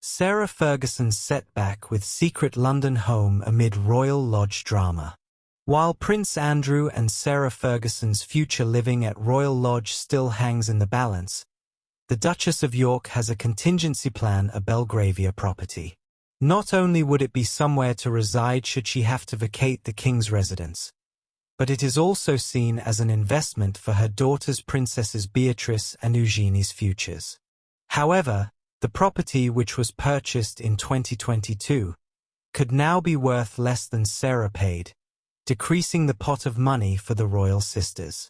Sarah Ferguson's setback with secret London home amid royal lodge drama. While Prince Andrew and Sarah Ferguson's future living at Royal Lodge still hangs in the balance, the Duchess of York has a contingency plan, a Belgravia property. Not only would it be somewhere to reside should she have to vacate the king's residence, but it is also seen as an investment for her daughters Princesses Beatrice and Eugenie's futures. However, the property, which was purchased in 2022, could now be worth less than Sarah paid, decreasing the pot of money for the royal sisters.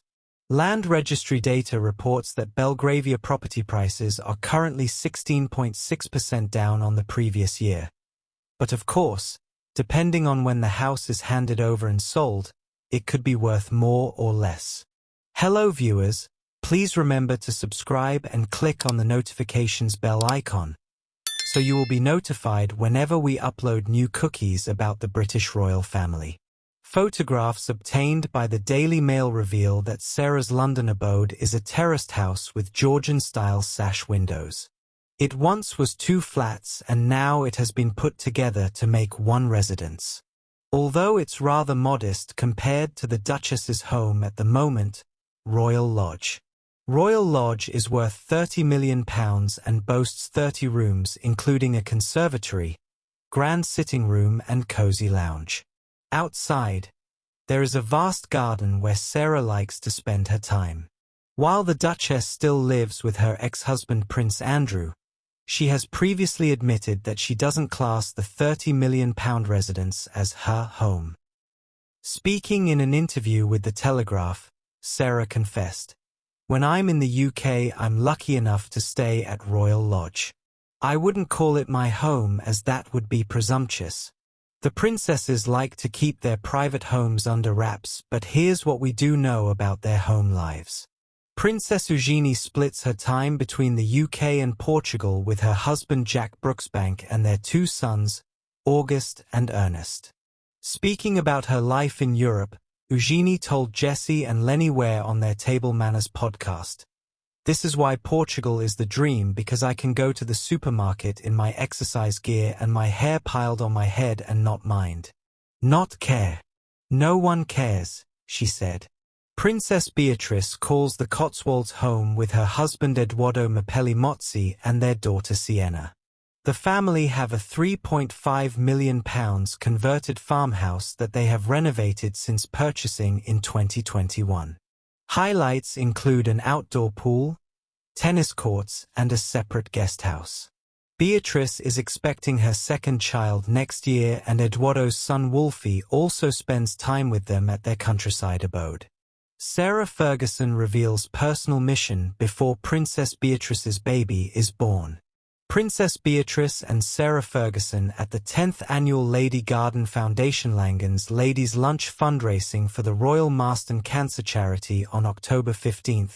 Land Registry data reports that Belgravia property prices are currently 16.6% down on the previous year. But of course, depending on when the house is handed over and sold, it could be worth more or less. Hello viewers, please remember to subscribe and click on the notifications bell icon, so you will be notified whenever we upload new cookies about the British royal family. Photographs obtained by the Daily Mail reveal that Sarah's London abode is a terraced house with Georgian-style sash windows. It once was 2 flats and now it has been put together to make one residence. Although it's rather modest compared to the Duchess's home at the moment, Royal Lodge. Royal Lodge is worth £30 million and boasts 30 rooms including a conservatory, grand sitting room and cozy lounge. Outside, there is a vast garden where Sarah likes to spend her time. While the Duchess still lives with her ex-husband Prince Andrew, she has previously admitted that she doesn't class the £30 million residence as her home. Speaking in an interview with The Telegraph, Sarah confessed, "When I'm in the UK, I'm lucky enough to stay at Royal Lodge. I wouldn't call it my home as that would be presumptuous. The princesses like to keep their private homes under wraps, but here's what we do know about their home lives." Princess Eugenie splits her time between the UK and Portugal with her husband Jack Brooksbank and their 2 sons, August and Ernest. Speaking about her life in Europe, Eugenie told Jessie and Lenny Ware on their Table Manners podcast, "This is why Portugal is the dream, because I can go to the supermarket in my exercise gear and my hair piled on my head and not mind. Not care. No one cares," she said. Princess Beatrice calls the Cotswolds home with her husband Edoardo Mozzi and their daughter Sienna. The family have a £3.5 million converted farmhouse that they have renovated since purchasing in 2021. Highlights include an outdoor pool, tennis courts, and a separate guest house. Beatrice is expecting her second child next year, and Edoardo's son Wolfie also spends time with them at their countryside abode. Sarah Ferguson reveals personal mission before Princess Beatrice's baby is born. Princess Beatrice and Sarah Ferguson at the 10th annual Lady Garden Foundation Langan's Ladies' Lunch fundraising for the Royal Marston Cancer Charity on October 15,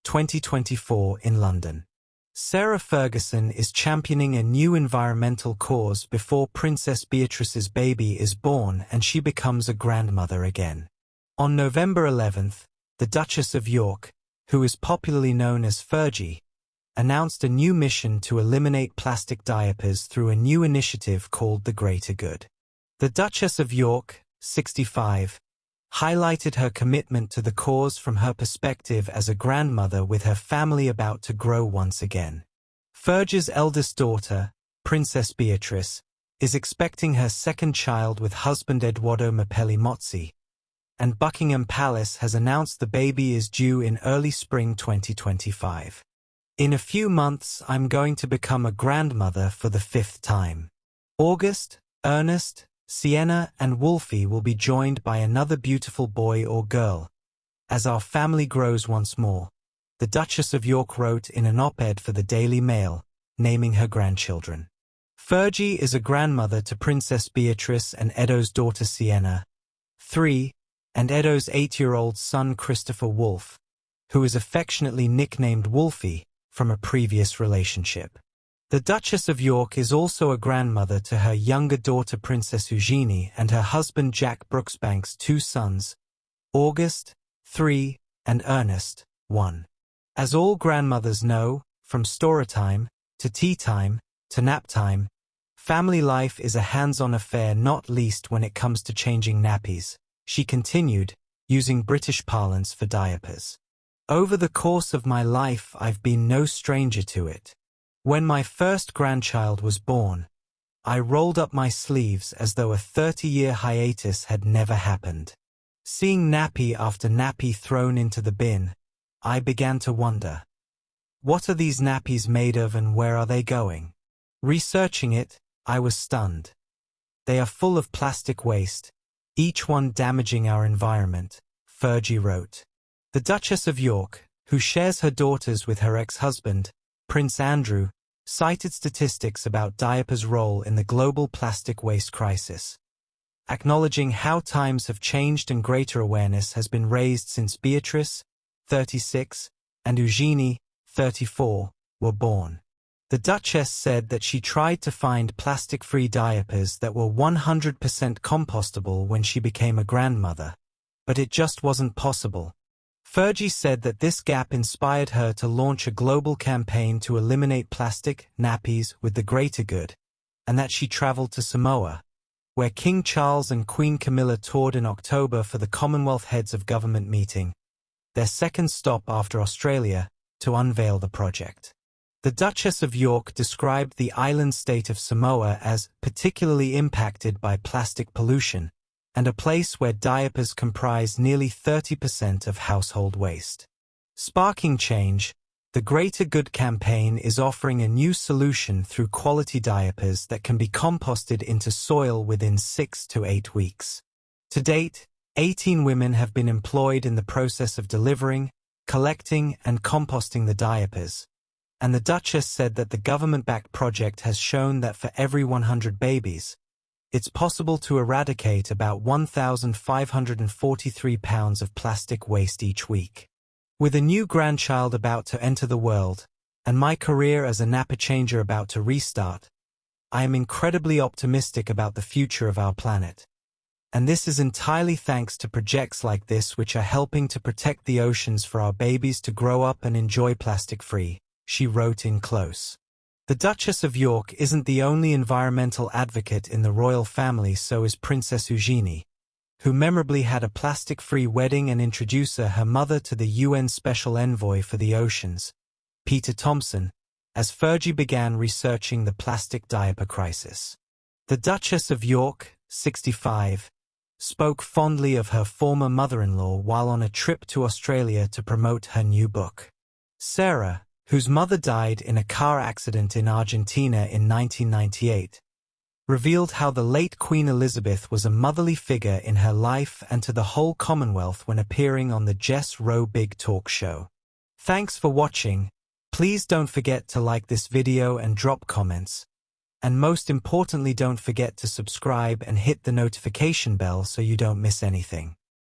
2024 in London. Sarah Ferguson is championing a new environmental cause before Princess Beatrice's baby is born and she becomes a grandmother again. On November 11th, the Duchess of York, who is popularly known as Fergie, announced a new mission to eliminate plastic diapers through a new initiative called The Greater Good. The Duchess of York, 65, highlighted her commitment to the cause from her perspective as a grandmother with her family about to grow once again. Fergie's eldest daughter, Princess Beatrice, is expecting her second child with husband Edoardo Mozzi, and Buckingham Palace has announced the baby is due in early spring 2025. "In a few months, I'm going to become a grandmother for the 5th time. August, Ernest, Sienna, and Wolfie will be joined by another beautiful boy or girl, as our family grows once more," the Duchess of York wrote in an op-ed for the Daily Mail, naming her grandchildren. Fergie is a grandmother to Princess Beatrice and Edo's daughter Sienna, 3, and Edo's 8-year-old son Christopher Wolfe, who is affectionately nicknamed Wolfie, from a previous relationship. The Duchess of York is also a grandmother to her younger daughter Princess Eugenie and her husband Jack Brooksbank's 2 sons, August, 3, and Ernest, 1. As all grandmothers know, from storytime to tea time, to nap time, family life is a hands-on affair, not least when it comes to changing nappies, she continued, using British parlance for diapers. Over the course of my life, I've been no stranger to it. When my first grandchild was born, I rolled up my sleeves as though a 30-year hiatus had never happened. Seeing nappy after nappy thrown into the bin, I began to wonder, what are these nappies made of and where are they going? Researching it, I was stunned. They are full of plastic waste, each one damaging our environment, Fergie wrote. The Duchess of York, who shares her daughters with her ex-husband, Prince Andrew, cited statistics about diapers' role in the global plastic waste crisis. Acknowledging how times have changed and greater awareness has been raised since Beatrice, 36, and Eugenie, 34, were born. The Duchess said that she tried to find plastic-free diapers that were 100% compostable when she became a grandmother, but it just wasn't possible. Fergie said that this gap inspired her to launch a global campaign to eliminate plastic nappies with the greater good, and that she traveled to Samoa, where King Charles and Queen Camilla toured in October for the Commonwealth Heads of Government meeting, their second stop after Australia, to unveil the project. The Duchess of York described the island state of Samoa as particularly impacted by plastic pollution, and a place where diapers comprise nearly 30% of household waste. Sparking change, the Greater Good campaign is offering a new solution through quality diapers that can be composted into soil within 6 to 8 weeks. To date, 18 women have been employed in the process of delivering, collecting, and composting the diapers, and the Duchess said that the government-backed project has shown that for every 100 babies, it's possible to eradicate about 1,543 pounds of plastic waste each week. With a new grandchild about to enter the world, and my career as a napper changer about to restart, I am incredibly optimistic about the future of our planet. And this is entirely thanks to projects like this which are helping to protect the oceans for our babies to grow up and enjoy plastic-free, she wrote in close. The Duchess of York isn't the only environmental advocate in the royal family, so is Princess Eugenie, who memorably had a plastic-free wedding and introduced her mother to the UN Special Envoy for the Oceans, Peter Thompson, as Fergie began researching the plastic diaper crisis. The Duchess of York, 65, spoke fondly of her former mother-in-law while on a trip to Australia to promote her new book. Sarah, whose mother died in a car accident in Argentina in 1998, revealed how the late Queen Elizabeth was a motherly figure in her life and to the whole Commonwealth when appearing on the Jess Rowe Big Talk show. Thanks for watching. Please don't forget to like this video and drop comments. And most importantly, don't forget to subscribe and hit the notification bell so you don't miss anything.